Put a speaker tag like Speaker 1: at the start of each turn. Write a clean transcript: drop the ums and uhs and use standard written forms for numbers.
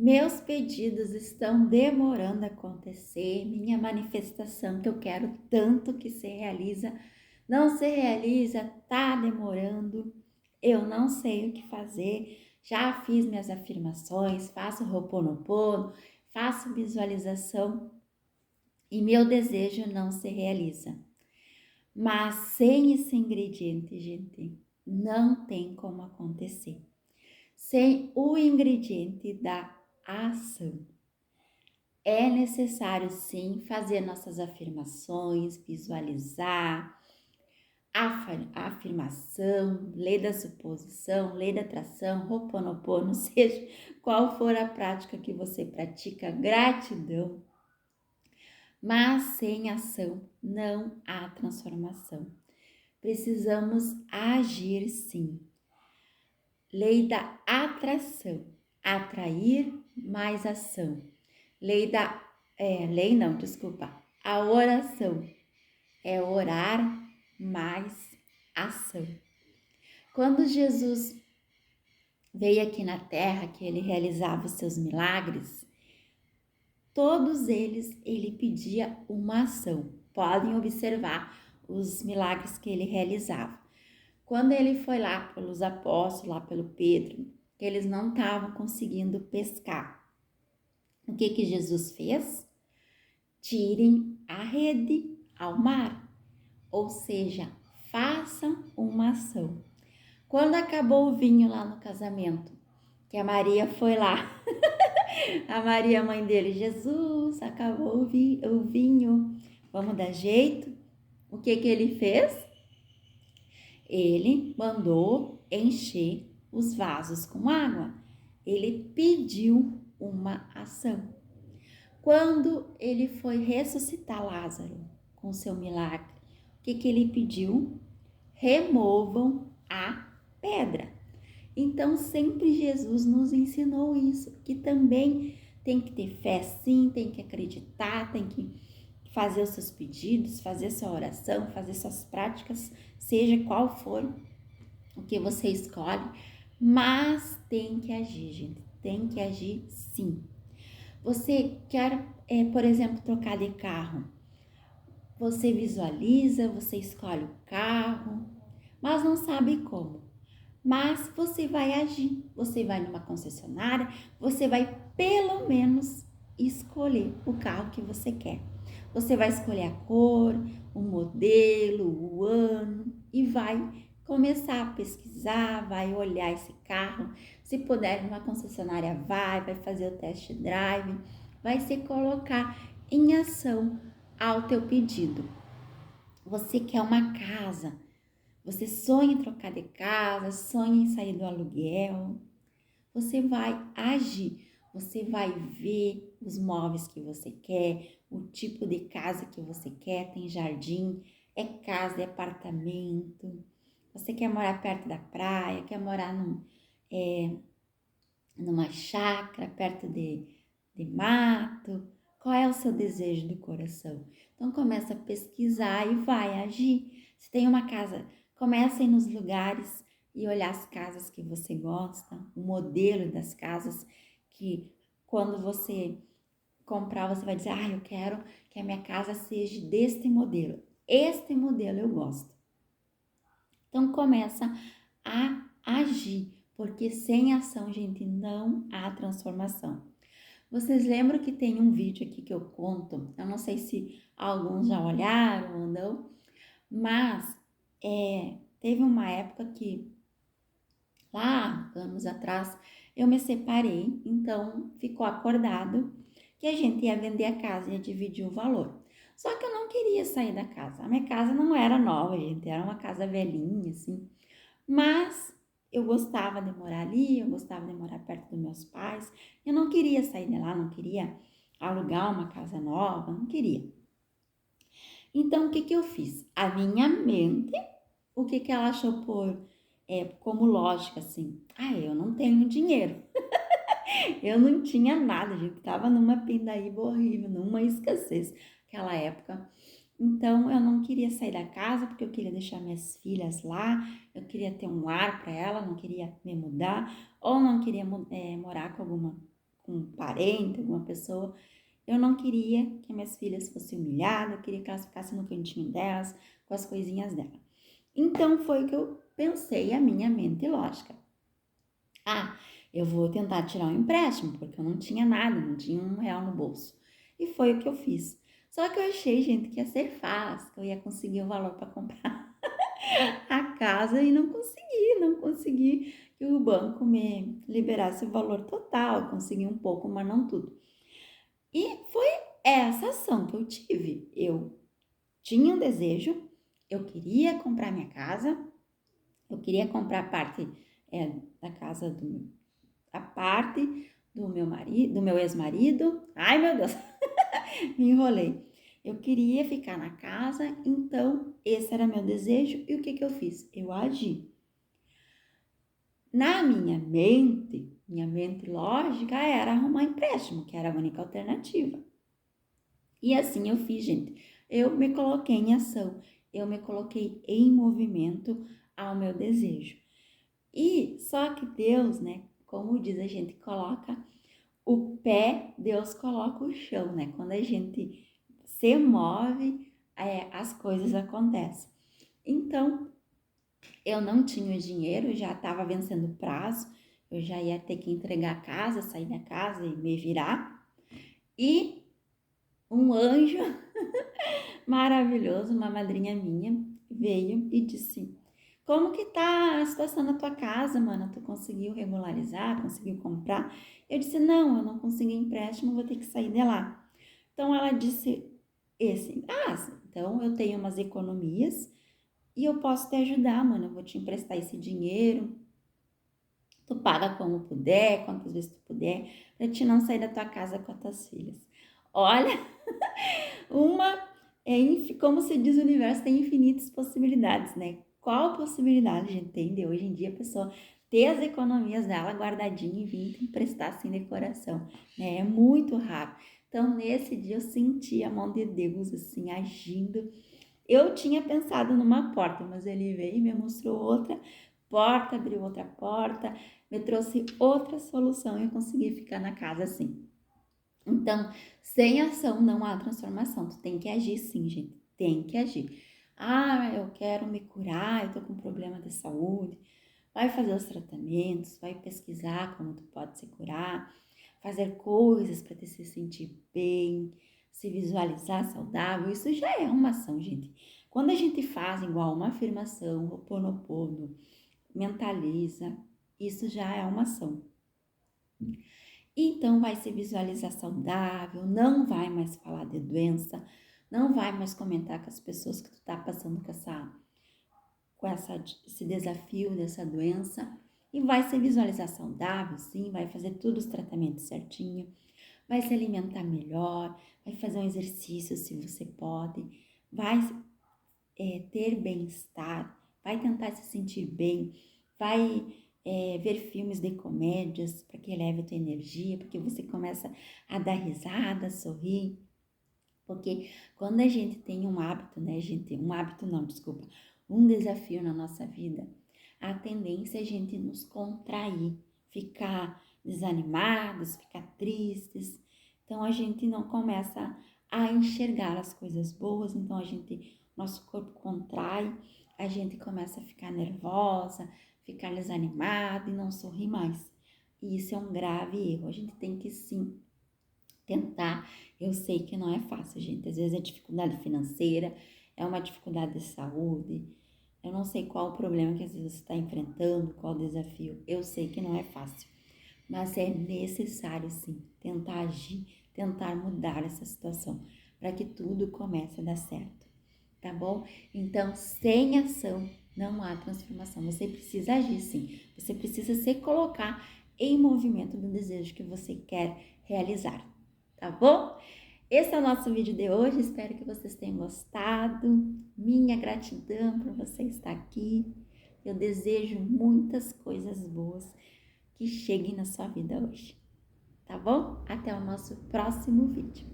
Speaker 1: Meus pedidos estão demorando a acontecer, minha manifestação que eu quero tanto que se realiza, não se realiza, tá demorando, eu não sei o que fazer, já fiz minhas afirmações, faço Ho'oponopono, faço visualização e meu desejo não se realiza. Mas sem esse ingrediente, gente, não tem como acontecer. Sem o ingrediente da ação. É necessário sim fazer nossas afirmações, visualizar, a afirmação, lei da suposição, lei da atração, Ho'oponopono, seja qual for a prática que você pratica, gratidão. Mas sem ação não há transformação. Precisamos agir sim. Lei da atração, atrair mais ação. A oração é orar mais ação. Quando Jesus veio aqui na terra, que ele realizava os seus milagres, todos eles ele pedia uma ação. Podem observar os milagres que ele realizava. Quando ele foi lá pelos apóstolos, lá pelo Pedro, que eles não estavam conseguindo pescar, o que Jesus fez? Tirem a rede ao mar, ou seja, façam uma ação. Quando acabou o vinho lá no casamento, que a Maria foi lá, a Maria, mãe dele, Jesus, acabou o vinho, vamos dar jeito? O que ele fez? Ele mandou encher os vasos com água. Ele pediu uma ação. Quando ele foi ressuscitar Lázaro com seu milagre, o que ele pediu? Removam a pedra. Então, sempre Jesus nos ensinou isso, que também tem que ter fé sim, tem que acreditar, tem que fazer os seus pedidos, fazer sua oração, fazer suas práticas, seja qual for o que você escolhe, mas tem que agir, gente, tem que agir sim. Você quer, por exemplo, trocar de carro, você visualiza, você escolhe o carro, mas não sabe como. Mas você vai agir, você vai numa concessionária, você vai pelo menos escolher o carro que você quer. Você vai escolher a cor, o modelo, o ano e vai começar a pesquisar, vai olhar esse carro. Se puder numa concessionária, vai fazer o test drive, vai se colocar em ação ao teu pedido. Você quer uma casa, você sonha em trocar de casa, sonha em sair do aluguel, você vai agir, você vai ver os móveis que você quer, o tipo de casa que você quer, tem jardim, é casa, é apartamento, você quer morar perto da praia, quer morar numa chácara, perto de mato, qual é o seu desejo do coração? Então começa a pesquisar e vai agir. Se tem uma casa, começa a ir nos lugares e olhar as casas que você gosta, o modelo das casas que quando você comprar, você vai dizer, eu quero que a minha casa seja deste modelo. Este modelo eu gosto. Então começa a agir, porque sem ação, gente, não há transformação. Vocês lembram que tem um vídeo aqui que eu conto, eu não sei se alguns já olharam ou não, mas teve uma época que, lá, anos atrás, eu me separei, então ficou acordado que a gente ia vender a casa e ia dividir o valor. Só que eu não queria sair da casa, a minha casa não era nova, gente, era uma casa velhinha, assim, mas eu gostava de morar ali, eu gostava de morar perto dos meus pais, eu não queria sair de lá, não queria alugar uma casa nova, não queria. Então, o que eu fiz? A minha mente, o que ela achou como lógica, assim? Eu não tenho dinheiro. Eu não tinha nada, a gente tava numa pindaíba horrível, numa escassez naquela época. Então, eu não queria sair da casa porque eu queria deixar minhas filhas lá, eu queria ter um lar para ela, não queria me mudar, ou não queria morar com com um parente, alguma pessoa, eu não queria que minhas filhas fossem humilhadas, eu queria que elas ficassem no cantinho delas, com as coisinhas dela. Então foi o que eu pensei, a minha mente lógica. Eu vou tentar tirar um empréstimo, porque eu não tinha nada, não tinha R$1 no bolso. E foi o que eu fiz. Só que eu achei, gente, que ia ser fácil, que eu ia conseguir o valor para comprar a casa e não consegui que o banco me liberasse o valor total. Eu consegui um pouco, mas não tudo. E foi essa ação que eu tive. Eu tinha um desejo, eu queria comprar minha casa, eu queria comprar parte da casa a parte do meu marido, do meu ex-marido. Ai, meu Deus, me enrolei. Eu queria ficar na casa, então esse era meu desejo. E o que eu fiz? Eu agi. Na minha mente lógica era arrumar empréstimo, que era a única alternativa. E assim eu fiz, gente. Eu me coloquei em ação, eu me coloquei em movimento ao meu desejo. E só que Deus, né, como diz, a gente coloca o pé, Deus coloca o chão, né? Quando a gente se move, as coisas acontecem. Então, eu não tinha o dinheiro, já estava vencendo o prazo, eu já ia ter que entregar a casa, sair da casa e me virar. E um anjo maravilhoso, uma madrinha minha, veio e disse: como que tá a situação na tua casa, mana? Tu conseguiu regularizar? Conseguiu comprar? Eu disse: não, eu não consegui empréstimo, vou ter que sair de lá. Então ela disse então eu tenho umas economias e eu posso te ajudar, mano. Eu vou te emprestar esse dinheiro. Tu paga como puder, quantas vezes tu puder, pra te não sair da tua casa com as tuas filhas. Olha, como se diz, o universo tem infinitas possibilidades, né? Qual possibilidade a gente tem de hoje em dia a pessoa ter as economias dela guardadinha e vir emprestar assim de coração, né? É muito raro. Então, nesse dia eu senti a mão de Deus assim agindo. Eu tinha pensado numa porta, mas ele veio e me mostrou outra porta, abriu outra porta, me trouxe outra solução e eu consegui ficar na casa assim. Então, sem ação não há transformação. Tu tem que agir sim, gente. Tem que agir. Eu quero me curar, eu tô com problema de saúde. Vai fazer os tratamentos, vai pesquisar como tu pode se curar, fazer coisas para te se sentir bem, se visualizar saudável. Isso já é uma ação, gente. Quando a gente faz igual uma afirmação, Ho'oponopono, mentaliza, isso já é uma ação. Então vai se visualizar saudável, não vai mais falar de doença, não vai mais comentar com as pessoas que tu tá passando esse desafio dessa doença e vai se visualizar saudável, sim, vai fazer todos os tratamentos certinho, vai se alimentar melhor, vai fazer um exercício se você pode, vai ter bem-estar, vai tentar se sentir bem, vai ver filmes de comédias para que eleve a tua energia, porque você começa a dar risada, a sorrir. Porque quando a gente tem um hábito, né, um desafio na nossa vida, a tendência é a gente nos contrair, ficar desanimados, ficar tristes. Então a gente não começa a enxergar as coisas boas, então nosso corpo contrai, a gente começa a ficar nervosa, ficar desanimado e não sorrir mais. E isso é um grave erro. A gente tem que sim tentar. Eu sei que não é fácil, gente. Às vezes é dificuldade financeira, é uma dificuldade de saúde. Eu não sei qual o problema que às vezes você está enfrentando, qual o desafio. Eu sei que não é fácil, mas é necessário sim tentar agir, tentar mudar essa situação para que tudo comece a dar certo, tá bom? Então, sem ação não há transformação. Você precisa agir sim. Você precisa se colocar em movimento do desejo que você quer realizar, tá bom? Esse é o nosso vídeo de hoje, espero que vocês tenham gostado. Minha gratidão por você estar aqui. Eu desejo muitas coisas boas que cheguem na sua vida hoje, tá bom? Até o nosso próximo vídeo.